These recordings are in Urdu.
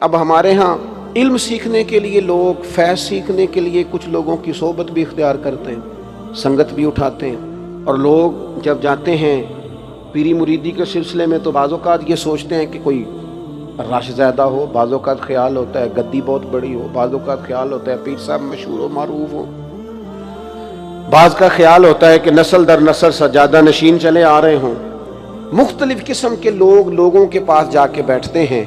اب ہمارے ہاں علم سیکھنے کے لیے لوگ فیض سیکھنے کے لیے کچھ لوگوں کی صحبت بھی اختیار کرتے ہیں، سنگت بھی اٹھاتے ہیں، اور لوگ جب جاتے ہیں پیری مریدی کے سلسلے میں تو بعض اوقات یہ سوچتے ہیں کہ کوئی رش زیادہ ہو، بعض اوقات خیال ہوتا ہے گدی بہت بڑی ہو، بعض اوقات خیال ہوتا ہے پیر صاحب مشہور و معروف ہو، بعض کا خیال ہوتا ہے کہ نسل در نسل سجادہ نشین چلے آ رہے ہوں۔ مختلف قسم کے لوگ لوگوں کے پاس جا کے بیٹھتے ہیں۔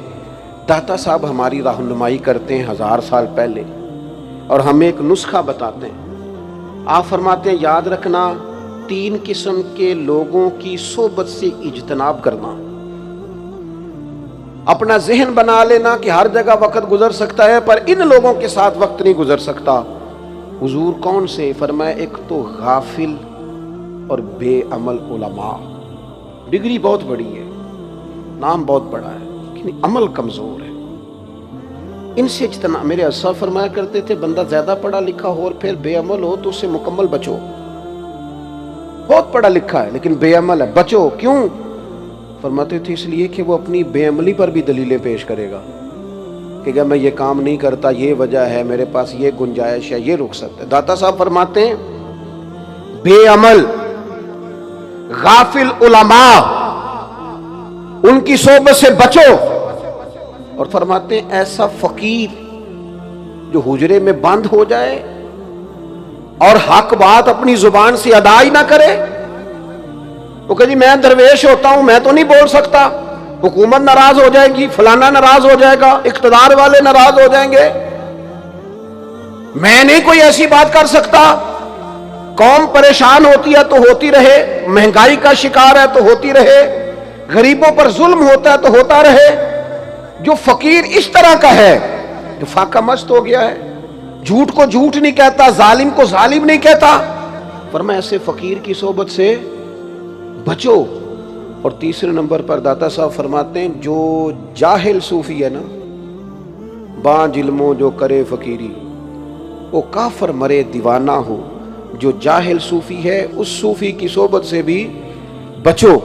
داتا صاحب ہماری رہنمائی کرتے ہیں 1000 سال پہلے، اور ہمیں ایک نسخہ بتاتے ہیں۔ آپ فرماتے ہیں یاد رکھنا 3 قسم کے لوگوں کی صحبت سے اجتناب کرنا۔ اپنا ذہن بنا لینا کہ ہر جگہ وقت گزر سکتا ہے پر ان لوگوں کے ساتھ وقت نہیں گزر سکتا۔ حضور کون سے؟ فرمایا ایک تو غافل اور بے عمل علماء۔ ڈگری بہت بڑی ہے، نام بہت بڑا ہے، لیکن عمل کمزور ہے، ان سے اجتناب۔ میرے اساتذہ فرمایا کرتے تھے بندہ زیادہ پڑھا لکھا ہو اور پھر بے عمل ہو تو اس سے مکمل بچو۔ بہت پڑھا لکھا ہے لیکن بے عمل ہے، بچو۔ کیوں؟ فرماتے تھے اس لیے کہ وہ اپنی بے عملی پر بھی دلیلیں پیش کرے گا کہ اگر میں یہ کام نہیں کرتا یہ وجہ ہے، میرے پاس یہ گنجائش ہے، یہ رخصت ہے۔ داتا صاحب فرماتے ہیں بے عمل غافل علماء ان کی صحبت سے بچو، اور فرماتے ہیں ایسا فقیر جو حجرے میں بند ہو جائے اور حق بات اپنی زبان سے ادا ہی نہ کرے، وہ کہ جی میں درویش ہوتا ہوں، میں تو نہیں بول سکتا، حکومت ناراض ہو جائے گی، فلانا ناراض ہو جائے گا، اقتدار والے ناراض ہو جائیں گے، میں نہیں کوئی ایسی بات کر سکتا۔ قوم پریشان ہوتی ہے تو ہوتی رہے، مہنگائی کا شکار ہے تو ہوتی رہے، غریبوں پر ظلم ہوتا ہے تو ہوتا رہے۔ جو فقیر اس طرح کا ہے جو فاقہ مست ہو گیا ہے، جھوٹ کو جھوٹ نہیں کہتا، ظالم کو ظالم نہیں کہتا، فرمایا ایسے فقیر کی صحبت سے بچو۔ اور تیسرے نمبر پر داتا صاحب فرماتے ہیں جو جاہل صوفی ہے نا، بانج علموں جو کرے فقیری، وہ کافر مرے دیوانہ ہو۔ جو جاہل صوفی ہے اس صوفی کی صحبت سے بھی بچو۔